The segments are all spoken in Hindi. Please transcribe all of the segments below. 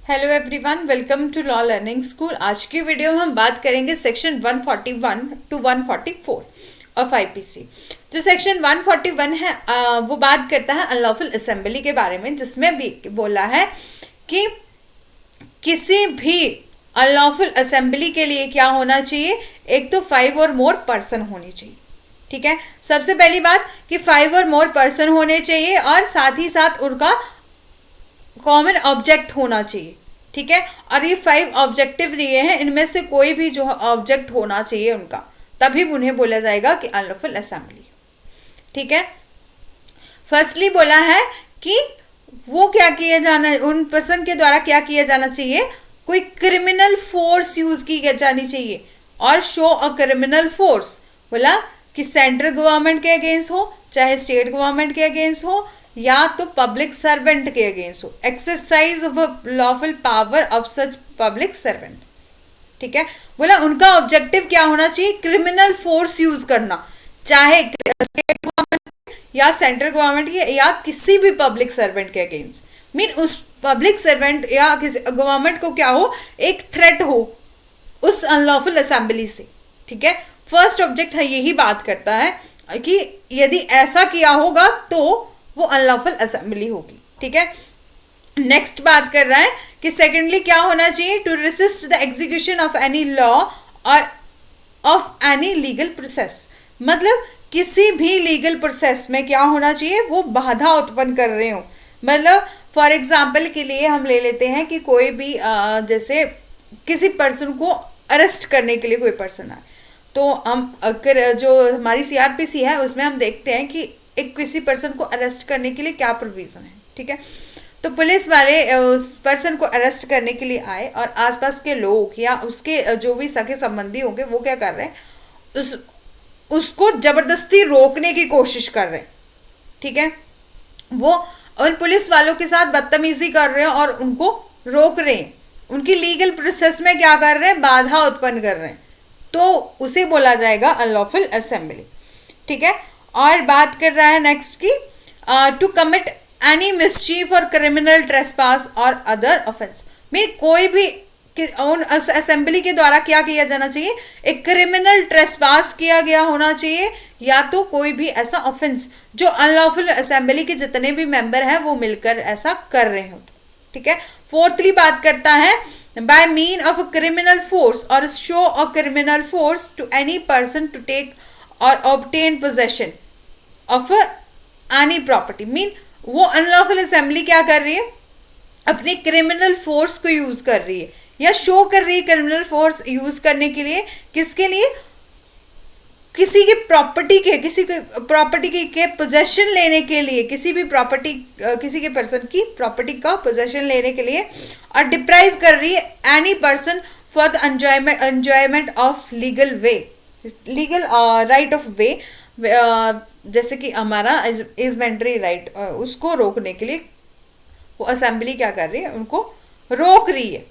Hello everyone, welcome to law learning school. आज की वीडियो में हम बात करेंगे सेक्शन 141 टू 144 ऑफ आईपीसी। जो सेक्शन 141 है वो बात करता है अनलॉफुल असेंबली के बारे में, जिसमें भी बोला है कि किसी भी अनलॉफुल असेंबली के लिए क्या होना चाहिए, एक तो 5 और मोर पर्सन होनी चाहिए। ठीक है, सबसे पहली बात कि 5 और मोर पर्सन होने चाहिए और साथ ही साथ उनका कॉमन ऑब्जेक्ट होना चाहिए। ठीक है, और ये 5 ऑब्जेक्टिव दिए हैं, इनमें से कोई भी जो ऑब्जेक्ट होना चाहिए उनका, तभी उन्हें बोला जाएगा कि अनलॉफुल असेंबली। ठीक है, फर्स्टली बोला है कि वो क्या किया जाना, उन पर्सन के द्वारा क्या किया जाना चाहिए, कोई क्रिमिनल फोर्स यूज की जानी चाहिए। और शो अ क्रिमिनल फोर्स बोला कि सेंट्रल गवर्नमेंट के अगेंस्ट हो, चाहे स्टेट गवर्नमेंट के अगेंस्ट हो, या तो पब्लिक सर्वेंट के अगेंस्ट हो। Exercise of a lawful power of such public servant. ठीक है, बोला उनका ऑब्जेक्टिव क्या होना चाहिए, क्रिमिनल फोर्स यूज करना, चाहे स्टेट गवर्नमेंट या सेंट्रल गवर्नमेंट के या किसी भी पब्लिक सर्वेंट के अगेंस्ट। मीन उस पब्लिक सर्वेंट या किसी गवर्नमेंट को क्या हो, एक थ्रेट हो उस अनलॉफुल असेंबली से। ठीक है, फर्स्ट ऑब्जेक्ट है यही बात करता है कि यदि ऐसा किया होगा तो वो अनलॉफुल असेंबली होगी। ठीक है, नेक्स्ट बात कर रहा है कि सेकेंडली क्या होना चाहिए, to resist the execution of any law और ऑफ एनी लीगल प्रोसेस। मतलब किसी भी लीगल प्रोसेस में क्या होना चाहिए, वो बाधा उत्पन्न कर रहे हो। मतलब फॉर एग्जाम्पल के लिए हम ले लेते हैं कि कोई भी जैसे किसी पर्सन को अरेस्ट करने के लिए कोई पर्सन आए, तो हम अगर जो हमारी सीआरपीसी है उसमें हम देखते हैं कि एक किसी पर्सन को अरेस्ट करने के लिए क्या प्रोविजन है। ठीक है, तो पुलिस वाले उस पर्सन को अरेस्ट करने के लिए आए और आसपास के लोग या उसके जो भी सगे संबंधी होंगे वो क्या कर रहे हैं, उसको जबरदस्ती रोकने की कोशिश कर रहे हैं। ठीक है, वो और पुलिस वालों के साथ बदतमीजी कर रहे हैं और उनको रोक रहे हैं, उनकी लीगल प्रोसेस में क्या कर रहे हैं, बाधा उत्पन्न कर रहे हैं, तो उसे बोला जाएगा अनलॉफुल असेंबली। ठीक है, और बात कर रहा है नेक्स्ट की टू कमिट एनी मिसचीफ और क्रिमिनल ट्रेसपास और अदर ऑफेंस। मीन कोई भी असेंबली के द्वारा क्या किया जाना चाहिए, एक क्रिमिनल ट्रेसपास किया गया होना चाहिए, या तो कोई भी ऐसा ऑफेंस जो अनलॉफुल असेंबली के जितने भी मेंबर हैं वो मिलकर ऐसा कर रहे हो। ठीक है, फोर्थली बात करता है by mean of a criminal force और show a criminal force to any person to take और obtain possession of any property. Mean वो अनलॉफुल असेंबली क्या कर रही है, अपने क्रिमिनल फोर्स को यूज कर रही है या शो कर रही है क्रिमिनल फोर्स यूज करने के लिए, किसके लिए, किसी के प्रॉपर्टी के, किसी के प्रॉपर्टी के पोजेशन लेने के लिए, किसी भी प्रॉपर्टी किसी के पर्सन की प्रॉपर्टी का पोजेशन लेने के लिए, और डिप्राइव कर रही है any person for the enjoyment of legal way, legal right of वे, जैसे कि हमारा इजमेंट्री राइट, उसको रोकने के लिए वो असेंबली क्या कर रही है, उनको रोक रही है।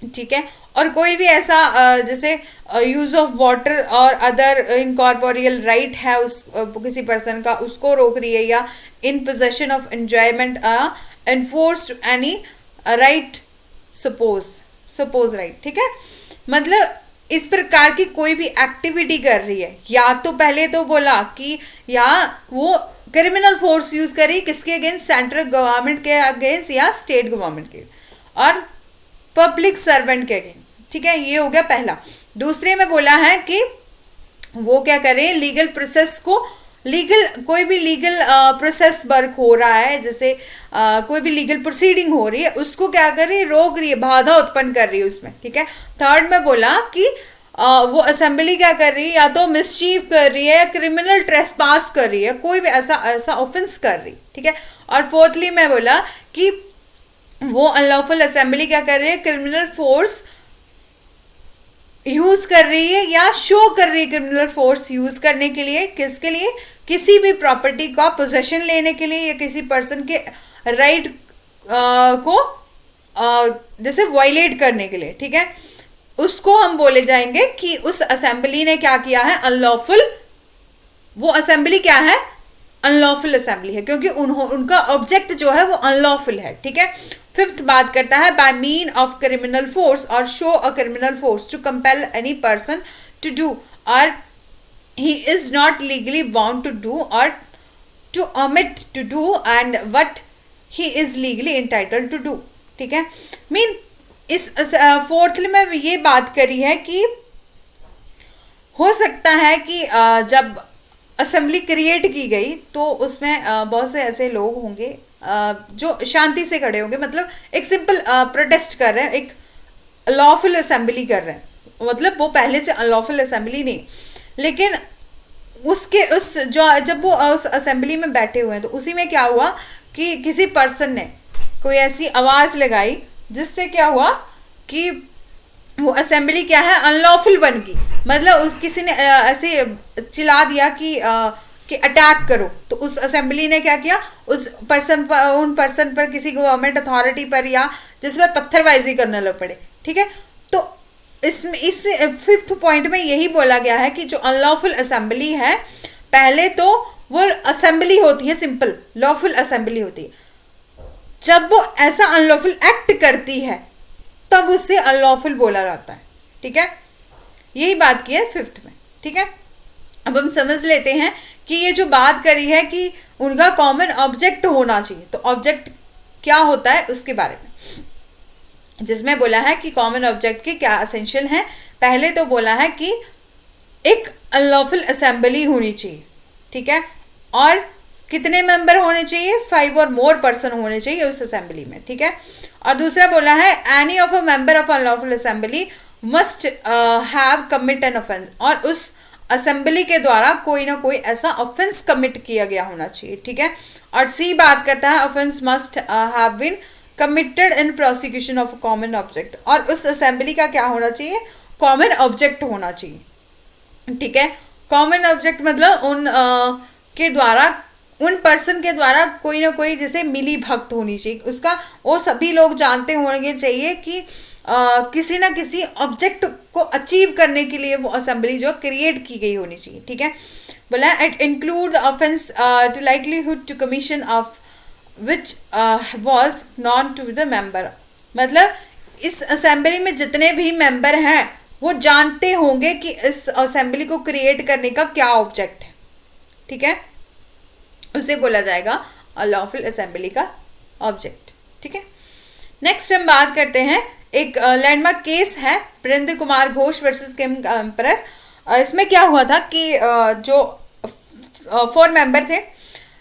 ठीक है, और कोई भी ऐसा जैसे यूज ऑफ वाटर और अदर इनकॉर्पोरियल राइट है उस किसी पर्सन का, उसको रोक रही है, या in possession of enjoyment enforce any right suppose right. ठीक है, मतलब इस प्रकार की कोई भी एक्टिविटी कर रही है, या तो पहले तो बोला कि या वो क्रिमिनल फोर्स यूज करी किसके अगेंस्ट, सेंट्रल गवर्नमेंट के अगेंस्ट या स्टेट गवर्नमेंट के और पब्लिक सर्वेंट के अगेंस्ट। ठीक है, ये हो गया पहला। दूसरे में बोला है कि वो क्या करें, लीगल प्रोसेस को, कोई भी लीगल प्रोसेस वर्क हो रहा है, जैसे कोई भी लीगल प्रोसीडिंग हो रही है, उसको क्या कर रही है, रोक रही है, बाधा उत्पन्न कर रही है उसमें। ठीक है, थर्ड में बोला कि वो असेंबली क्या कर रही है, या तो मिसचीफ कर रही है या क्रिमिनल ट्रेसपास कर रही है, कोई भी ऐसा ऑफेंस कर रही है। ठीक है, और फोर्थली में बोला कि वो अनलॉफुल असेंबली क्या कर रही है, क्रिमिनल फोर्स यूज कर रही है या शो कर रही है क्रिमिनल फोर्स यूज करने के लिए, किसके लिए, किसी भी प्रॉपर्टी का पोजेशन लेने के लिए या किसी पर्सन के राइट को जैसे वायलेट करने के लिए। ठीक है, उसको हम बोले जाएंगे कि उस असेंबली ने क्या किया है, अनलॉफुल। वो असेंबली क्या है, अनलॉफुल असेंबली है, क्योंकि उनका ऑब्जेक्ट जो है वो अनलॉफुल है। ठीक है। फिफ्थ बात करता है by mean of criminal force और show a criminal force to compel any person to do और he is not legally bound to do or to omit to do and what he is legally entitled to do। ठीक है। मीन इस फोर्थ में ये बात करी है कि हो सकता है कि जब असेंबली क्रिएट की गई तो उसमें बहुत से ऐसे लोग होंगे जो शांति से खड़े होंगे, मतलब एक सिंपल प्रोटेस्ट कर रहे हैं, एक लॉफुल असेंबली कर रहे हैं, मतलब वो पहले से अनलॉफुल असेंबली नहीं, लेकिन उसके उस जो जब वो उस असेंबली में बैठे हुए हैं तो उसी में क्या हुआ कि किसी पर्सन ने कोई ऐसी आवाज़ लगाई जिससे क्या हुआ कि वो असेंबली क्या है अनलॉफुल बन गई। मतलब उस किसी ने ऐसे चिल्ला दिया कि अटैक करो, तो उस असेंबली ने क्या किया, उस पर्सन पर, उन पर्सन पर, किसी गवर्नमेंट अथॉरिटी पर या जिस पर पत्थरबाजी करने लग पड़े। ठीक है। तो इसमें इस फिफ्थ पॉइंट में यही बोला गया है कि जो अनलॉफुल असेंबली है, पहले तो वो असेंबली होती है, सिंपल लॉफुल असेंबली होती है, जब वो ऐसा अनलॉफुल एक्ट करती है तब उससे अनलॉफुल बोला जाता है। ठीक है। यही बात की है फिफ्थ में। ठीक है। अब हम समझ लेते हैं कि ये जो बात करी है कि उनका कॉमन ऑब्जेक्ट होना चाहिए, तो ऑब्जेक्ट क्या होता है उसके बारे में, जिसमें बोला है कि कॉमन ऑब्जेक्ट के क्या एसेंशियल हैं। पहले तो बोला है कि एक अनलॉफुल असेंबली होनी चाहिए। ठीक है। और कितने मेंबर होने चाहिए, 5 और मोर पर्सन होने चाहिए उस असेंबली में। ठीक है। और दूसरा बोला है any of a member of unlawful assembly must have commit an offence, और उस असेंबली के द्वारा कोई ना कोई ऐसा ऑफेंस कमिट किया गया होना चाहिए। ठीक है। और सी बात करता है offence must have been committed in prosecution of common object, और उस असेंबली का क्या होना चाहिए, कॉमन ऑब्जेक्ट होना चाहिए। ठीक है। कॉमन ऑब्जेक्ट मतलब उन के द्वारा, उन पर्सन के द्वारा कोई ना कोई जैसे मिली भगत होनी चाहिए उसका, वो सभी लोग जानते होंगे चाहिए कि किसी ना किसी ऑब्जेक्ट को अचीव करने के लिए वो असेंबली जो क्रिएट की गई होनी चाहिए। ठीक है। बोला it include offence to likelihood to commission of which was known to the member, मतलब इस असेंबली में जितने भी मेंबर हैं वो जानते होंगे कि इस असेंबली को क्रिएट करने का क्या ऑब्जेक्ट है। ठीक है। उसे बोला जाएगा लॉफुल असेंबली का ऑब्जेक्ट। ठीक है। नेक्स्ट हम बात करते हैं, एक लैंडमार्क केस है वीरेंद्र कुमार घोष वर्सेस किम एम्परर। इसमें क्या हुआ था कि जो 4 मेंबर थे,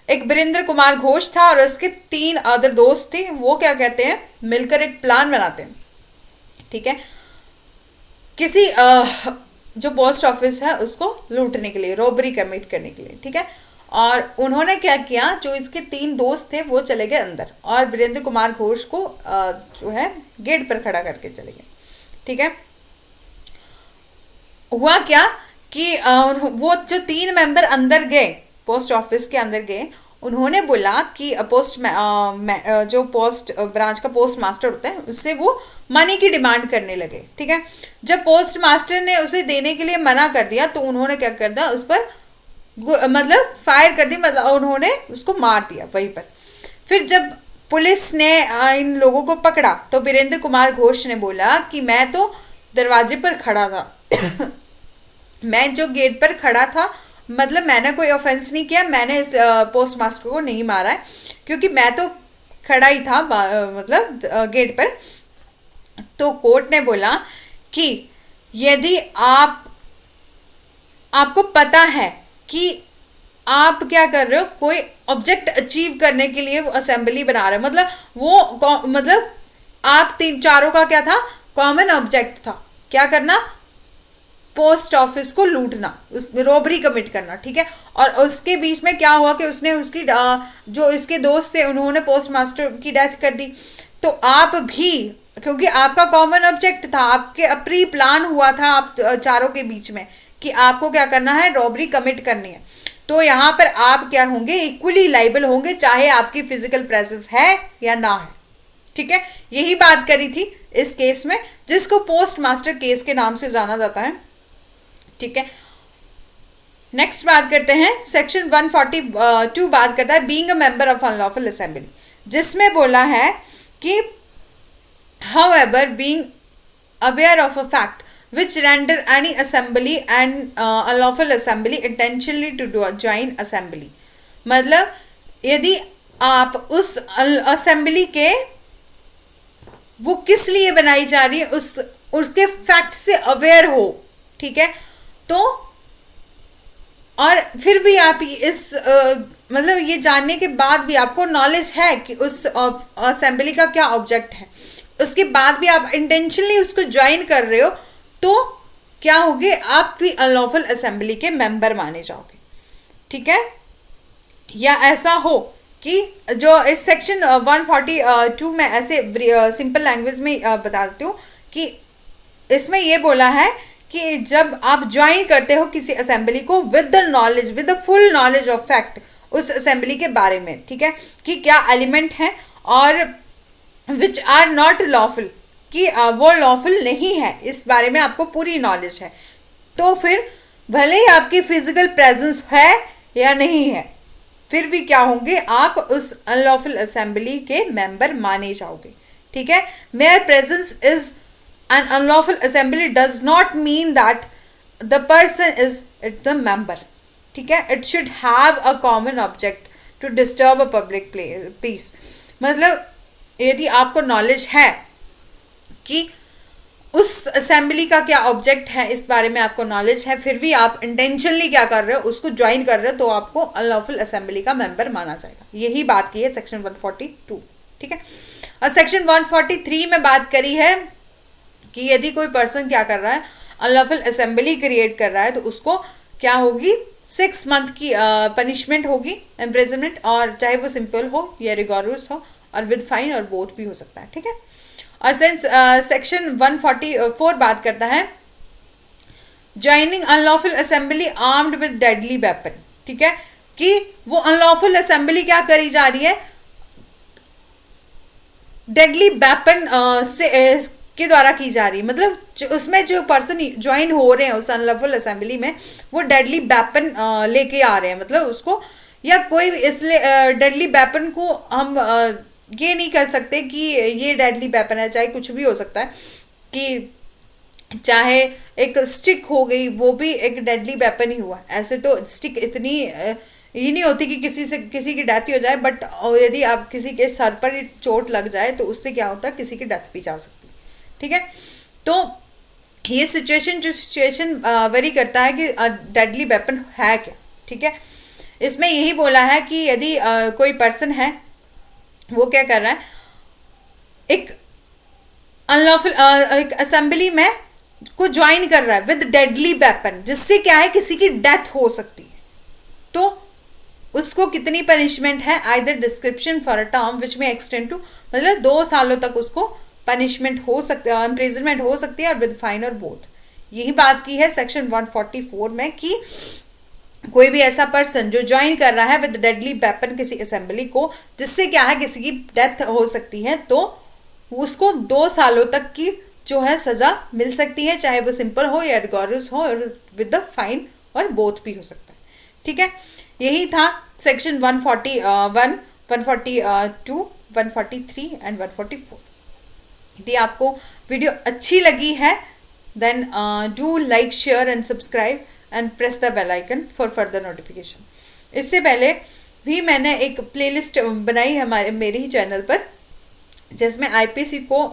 एक वीरेंद्र कुमार घोष था और उसके 3 अदर दोस्त थे, वो क्या कहते हैं मिलकर एक प्लान बनाते हैं। ठीक है। किसी जो पोस्ट ऑफिस है उसको लूटने के लिए, रॉबरी कमिट करने के लिए। ठीक है। और उन्होंने क्या किया, जो इसके 3 दोस्त थे वो चले गए अंदर और वीरेंद्र कुमार घोष को जो है गेट पर खड़ा करके चले गए। ठीक है। हुआ क्या कि वो जो 3 मेंबर अंदर गए, पोस्ट ऑफिस के अंदर गए, उन्होंने बोला कि जो पोस्ट ब्रांच का पोस्ट मास्टर होता है उससे वो मनी की डिमांड करने लगे। ठीक है। जब पोस्ट मास्टर ने उसे देने के लिए मना कर दिया तो उन्होंने क्या कर दिया, उस पर मतलब फायर कर दी, मतलब उन्होंने उसको मार दिया वहीं पर। फिर जब पुलिस ने इन लोगों को पकड़ा तो वीरेंद्र कुमार घोष ने बोला कि मैं तो दरवाजे पर खड़ा था मैं जो गेट पर खड़ा था, मतलब मैंने कोई ऑफेंस नहीं किया, मैंने इस पोस्ट मास्टर को नहीं मारा है, क्योंकि मैं तो खड़ा ही था मतलब गेट पर। तो कोर्ट ने बोला कि यदि आपको पता है कि आप क्या कर रहे हो, कोई ऑब्जेक्ट अचीव करने के लिए वो असेंबली बना रहे हो, मतलब वो मतलब आप 3-4 का क्या था, कॉमन ऑब्जेक्ट था, क्या करना, पोस्ट ऑफिस को लूटना, उसमें रॉबरी कमिट करना। ठीक है। और उसके बीच में क्या हुआ कि उसने उसकी जो इसके दोस्त थे उन्होंने पोस्ट मास्टर की डेथ कर दी। तो आप भी, क्योंकि आपका कॉमन ऑब्जेक्ट था, आपके प्री प्लान हुआ था आप चारों के बीच में कि आपको क्या करना है, रॉबरी कमिट करनी है, तो यहाँ पर आप क्या होंगे, इक्वली लाइबल होंगे, चाहे आपकी फिजिकल प्रेजेंस है या ना है। ठीक है। यही बात करी थी इस केस में, जिसको पोस्ट मास्टर केस के नाम से जाना जाता है। ठीक है। नेक्स्ट बात करते हैं सेक्शन 142 बात करता है being a member of unlawful assembly, जिसमें बोला है कि however being aware of a fact which render any assembly and unlawful assembly intentionally to join assembly। मतलब यदि आप उस असेंबली के वो किस लिए बनाई जा रही है उसके फैक्ट से अवेयर हो, ठीक है, तो और फिर भी आप इस मतलब ये जानने के बाद भी आपको नॉलेज है कि उस असेंबली का क्या ऑब्जेक्ट है, उसके बाद भी आप इंटेंशनली उसको ज्वाइन कर रहे हो, तो क्या होगे, आप भी अनलॉफुल असेंबली के मेंबर माने जाओगे, ठीक है। या ऐसा हो कि जो इस सेक्शन 142 में ऐसे सिंपल लैंग्वेज में बता देती हूँ कि इसमें ये बोला है कि जब आप ज्वाइन करते हो किसी असेंबली को with the knowledge, with the full knowledge of fact उस असेंबली के बारे में, ठीक है, कि क्या एलिमेंट है और विच आर नॉट लॉफुल, कि वो लॉफुल नहीं है, इस बारे में आपको पूरी नॉलेज है, तो फिर भले ही आपकी फिजिकल प्रेजेंस है या नहीं है, फिर भी क्या होंगे, आप उस अनलॉफुल असेंबली के मेंबर माने जाओगे, ठीक है। Mere presence is an unlawful assembly does not mean that the person is it the member, ठीक है। It should have a common object to disturb a public peace. मतलब यदि आपको नॉलेज है कि उस असेंबली का क्या ऑब्जेक्ट है, इस बारे में आपको नॉलेज है, फिर भी आप इंटेंशनली क्या कर रहे हो, उसको ज्वाइन कर रहे हो, तो आपको अनलॉफुल असेंबली का मेंबर माना जाएगा। यही बात की है सेक्शन 142, ठीक है। और सेक्शन 143 में बात करी है कि यदि कोई पर्सन क्या कर रहा है, अनलॉफुल असेंबली क्रिएट कर रहा है, तो उसको क्या होगी, 6 मंथ की पनिशमेंट होगी, इम्प्रिजनमेंट, और चाहे वो सिंपल हो या रिगोरस हो, और विद फाइन और बोथ भी हो सकता है, ठीक है। और सेक्शन 144 बात करता है joining unlawful assembly armed with deadly weapon, ठीक है, कि वो अनलॉफुल असेंबली क्या करी जा रही है, डेडली वेपन से के द्वारा की जा रही है। मतलब उसमें जो पर्सन ज्वाइन हो रहे हैं उस अनलॉफुल असेंबली में, वो डेडली वेपन लेके आ रहे हैं, मतलब उसको, या कोई भी, इसलिए डेडली वेपन को हम ये नहीं कर सकते कि ये डेडली वेपन है, चाहे कुछ भी हो सकता है, कि चाहे एक स्टिक हो गई, वो भी एक डेडली वेपन ही हुआ। ऐसे तो स्टिक इतनी ये नहीं होती कि किसी की डेथ ही हो जाए, बट यदि आप किसी के सर पर चोट लग जाए तो उससे क्या होता है, किसी की डेथ भी जा सकती है, ठीक है। तो ये सिचुएशन वेरी करता है कि डेडली वेपन है क्या, ठीक है। इसमें यही बोला है कि यदि कोई पर्सन है, वो क्या कर रहा है, एक अनलॉफुल एक असेंबली में को ज्वाइन कर रहा है विद डेडली वेपन, जिससे क्या है, किसी की डेथ हो सकती है, तो उसको कितनी पनिशमेंट है, either description for a term which में एक्सटेंड टू, मतलब 2 सालों तक उसको पनिशमेंट हो सकती है, इम्प्रिजनमेंट हो सकती है, और विद फाइन और बोथ। यही बात की है सेक्शन 144 में कि कोई भी ऐसा पर्सन जो ज्वाइन कर रहा है विद डेडली वेपन किसी असेंबली को, जिससे क्या है, किसी की डेथ हो सकती है, तो उसको 2 सालों तक की जो है सजा मिल सकती है, चाहे वो सिंपल हो या रिगोरस हो, और विद द फाइन और बोथ भी हो सकता है, ठीक है। यही था सेक्शन 141, 142, 143 एंड 144। यदि आपको वीडियो अच्छी लगी है, then do like, share and subscribe and press the bell icon for further notification. इससे पहले भी मैंने एक प्लेलिस्ट बनाई मेरे ही चैनल पर, जिसमें आईपीसी को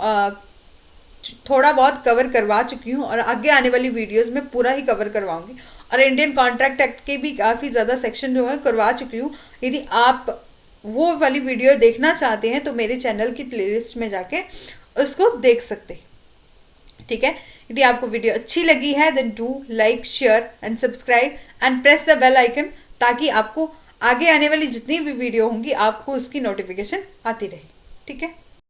थोड़ा बहुत कवर करवा चुकी हूँ, और आगे आने वाली वीडियोस में पूरा ही कवर करवाऊंगी, और इंडियन कॉन्ट्रैक्ट एक्ट के भी काफ़ी ज़्यादा सेक्शन जो है करवा चुकी हूँ। यदि आप वो वाली वीडियो देखना चाहते हैं तो मेरे चैनल की प्लेलिस्ट में जाके उसको देख सकते हैं, ठीक है। यदि आपको वीडियो अच्छी लगी है, then do like, share and subscribe and press the bell icon, ताकि आपको आगे आने वाली जितनी भी वीडियो होंगी आपको उसकी नोटिफिकेशन आती रहे, ठीक है।